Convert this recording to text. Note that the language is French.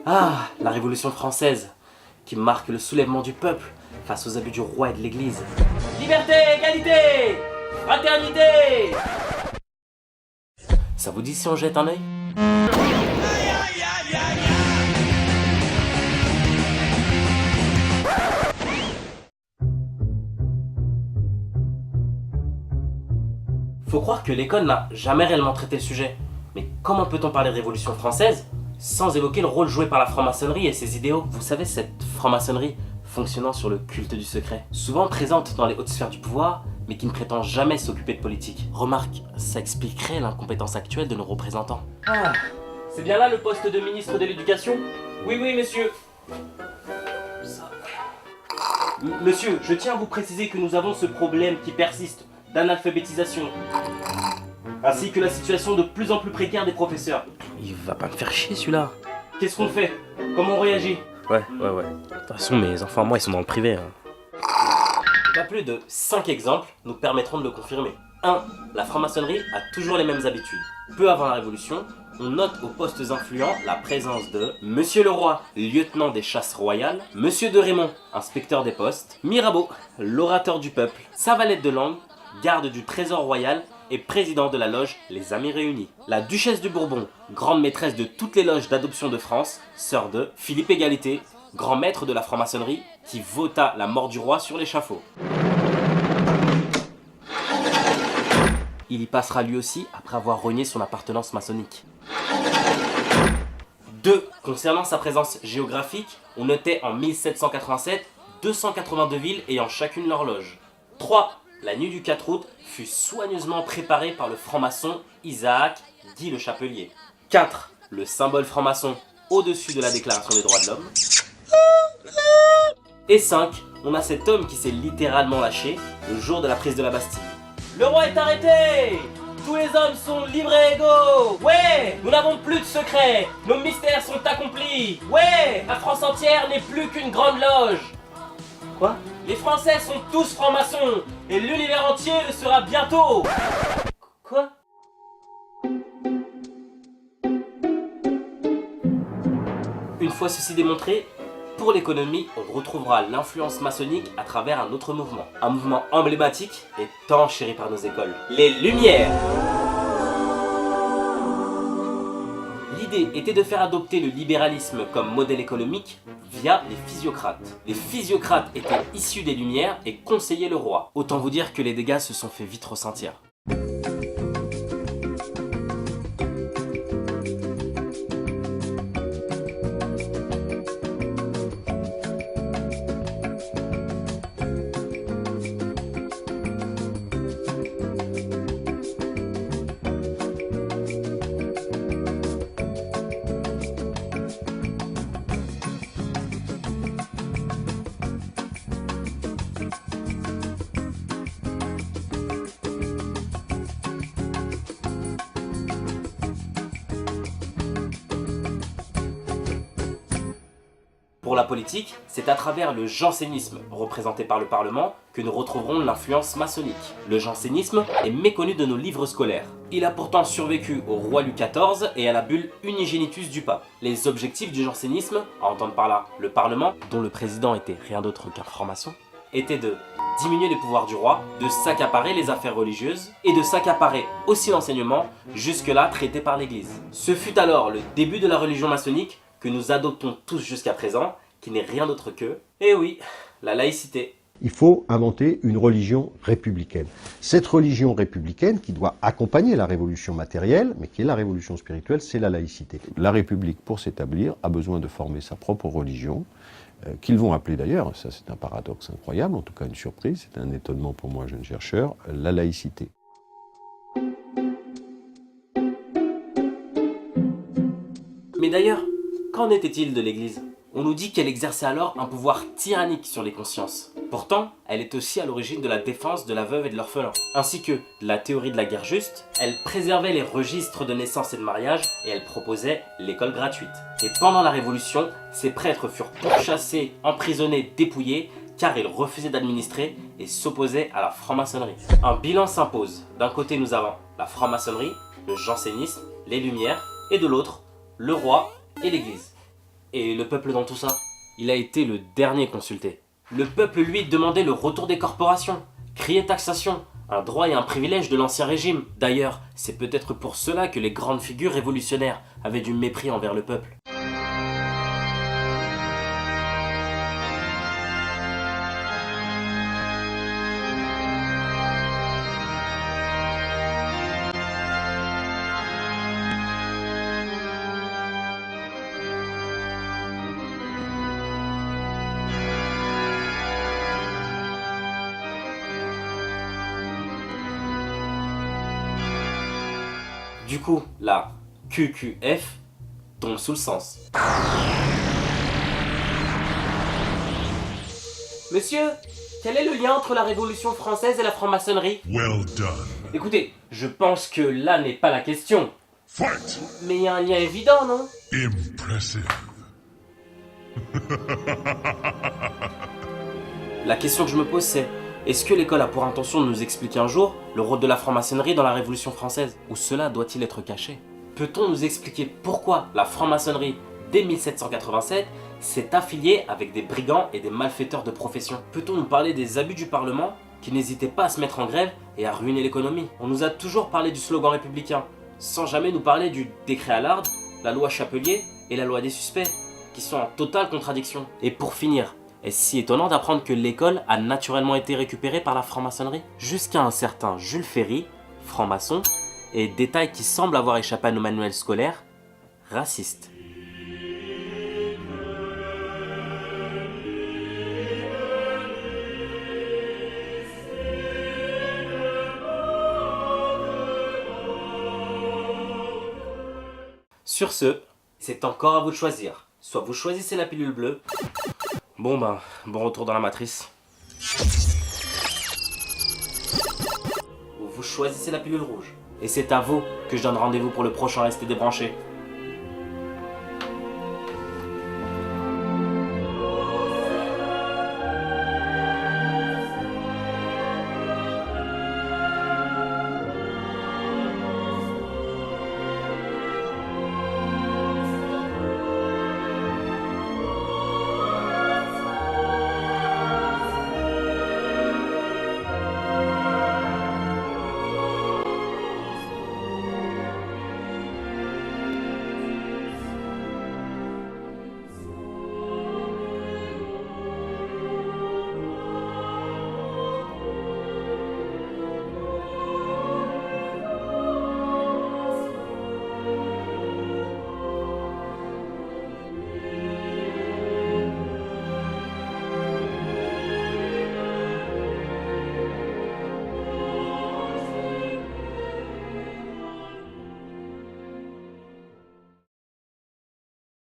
Ah, la Révolution française, qui marque le soulèvement du peuple face aux abus du roi et de l'Église. Liberté, égalité, fraternité. Ça vous dit si on jette un œil? Faut croire que l'école n'a jamais réellement traité le sujet. Mais comment peut-on parler de Révolution française sans évoquer le rôle joué par la franc-maçonnerie et ses idéaux? Vous savez, cette franc-maçonnerie fonctionnant sur le culte du secret, souvent présente dans les hautes sphères du pouvoir, mais qui ne prétend jamais s'occuper de politique. Remarque, ça expliquerait l'incompétence actuelle de nos représentants. Ah, c'est bien là le poste de ministre de l'Éducation? Oui, oui, monsieur. Monsieur, je tiens à vous préciser que nous avons ce problème qui persiste d'analphabétisation, ainsi que la situation de plus en plus précaire des professeurs. Il va pas me faire chier celui-là. Qu'est-ce qu'on fait? Comment on réagit? Ouais. De toute façon, mes enfants, moi, ils sont dans le privé. Pas plus de 5 exemples nous permettront de le confirmer. 1. La franc-maçonnerie a toujours les mêmes habitudes. Peu avant la Révolution, on note aux postes influents la présence de Monsieur le Roi, lieutenant des chasses royales, Monsieur de Raymond, inspecteur des postes, Mirabeau, l'orateur du peuple, Savalette de Langue, garde du trésor royal et président de la loge Les Amis Réunis. La duchesse de Bourbon, grande maîtresse de toutes les loges d'adoption de France, sœur de Philippe Égalité, grand maître de la franc-maçonnerie, qui vota la mort du roi sur l'échafaud. Il y passera lui aussi après avoir renié son appartenance maçonnique. 2. Concernant sa présence géographique, on notait en 1787 282 villes ayant chacune leur loge. 3. La nuit du 4 août fut soigneusement préparée par le franc-maçon Isaac, dit le Chapelier. 4. Le symbole franc-maçon au-dessus de la Déclaration des droits de l'homme. Et 5. On a cet homme qui s'est littéralement lâché le jour de la prise de la Bastille. Le roi est arrêté! Tous les hommes sont libres et égaux! Ouais! Nous n'avons plus de secrets! Nos mystères sont accomplis! Ouais! La France entière n'est plus qu'une grande loge! Quoi? Les Français sont tous francs-maçons! Et l'univers entier le sera bientôt! Quoi? Une fois ceci démontré, pour l'économie, on retrouvera l'influence maçonnique à travers un autre mouvement. Un mouvement emblématique et tant chéri par nos écoles. Les Lumières! L'idée était de faire adopter le libéralisme comme modèle économique via les physiocrates. Les physiocrates étaient issus des Lumières et conseillaient le roi. Autant vous dire que les dégâts se sont fait vite ressentir. Pour la politique, c'est à travers le jansénisme, représenté par le Parlement, que nous retrouverons l'influence maçonnique. Le jansénisme est méconnu de nos livres scolaires. Il a pourtant survécu au roi Louis XIV et à la bulle Unigenitus du pape. Les objectifs du jansénisme, à entendre par là le Parlement, dont le président était rien d'autre qu'un franc-maçon, étaient de diminuer les pouvoirs du roi, de s'accaparer les affaires religieuses et de s'accaparer aussi l'enseignement, jusque-là traité par l'Église. Ce fut alors le début de la religion maçonnique que nous adoptons tous jusqu'à présent, qui n'est rien d'autre que, eh oui, la laïcité. Il faut inventer une religion républicaine. Cette religion républicaine qui doit accompagner la révolution matérielle, mais qui est la révolution spirituelle, c'est la laïcité. La République, pour s'établir, a besoin de former sa propre religion, qu'ils vont appeler d'ailleurs, ça c'est un paradoxe incroyable, en tout cas une surprise, c'est un étonnement pour moi, jeune chercheur, la laïcité. Mais d'ailleurs, qu'en était-il de l'Église? On nous dit qu'elle exerçait alors un pouvoir tyrannique sur les consciences. Pourtant, elle est aussi à l'origine de la défense de la veuve et de l'orphelin, ainsi que de la théorie de la guerre juste. Elle préservait les registres de naissance et de mariage et elle proposait l'école gratuite. Et pendant la Révolution, ces prêtres furent pourchassés, emprisonnés, dépouillés, car ils refusaient d'administrer et s'opposaient à la franc-maçonnerie. Un bilan s'impose. D'un côté, nous avons la franc-maçonnerie, le jansénisme, les Lumières, et de l'autre, le roi et l'Église. Et le peuple dans tout ça? Il a été le dernier consulté. Le peuple, lui, demandait le retour des corporations, criait taxation, un droit et un privilège de l'ancien régime. D'ailleurs, c'est peut-être pour cela que les grandes figures révolutionnaires avaient du mépris envers le peuple. Du coup, la QQF tombe sous le sens. Monsieur, quel est le lien entre la Révolution française et la franc-maçonnerie? Well done. Écoutez, je pense que là n'est pas la question. Fight! Mais il y a un lien évident, non? Impressive. La question que je me pose c'est, est-ce que l'école a pour intention de nous expliquer un jour le rôle de la franc-maçonnerie dans la Révolution française? Ou cela doit-il être caché? Peut-on nous expliquer pourquoi la franc-maçonnerie, dès 1787, s'est affiliée avec des brigands et des malfaiteurs de profession? Peut-on nous parler des abus du Parlement qui n'hésitaient pas à se mettre en grève et à ruiner l'économie? On nous a toujours parlé du slogan républicain, sans jamais nous parler du décret Allard, la loi Chapelier et la loi des suspects, qui sont en totale contradiction. Et pour finir, est-ce si étonnant d'apprendre que l'école a naturellement été récupérée par la franc-maçonnerie? Jusqu'à un certain Jules Ferry, franc-maçon, et détail qui semble avoir échappé à nos manuels scolaires, raciste. Sur ce, c'est encore à vous de choisir. Soit vous choisissez la pilule bleue. Bon retour dans la matrice. Ou vous choisissez la pilule rouge. Et c'est à vous que je donne rendez-vous pour le prochain Restez débranchés.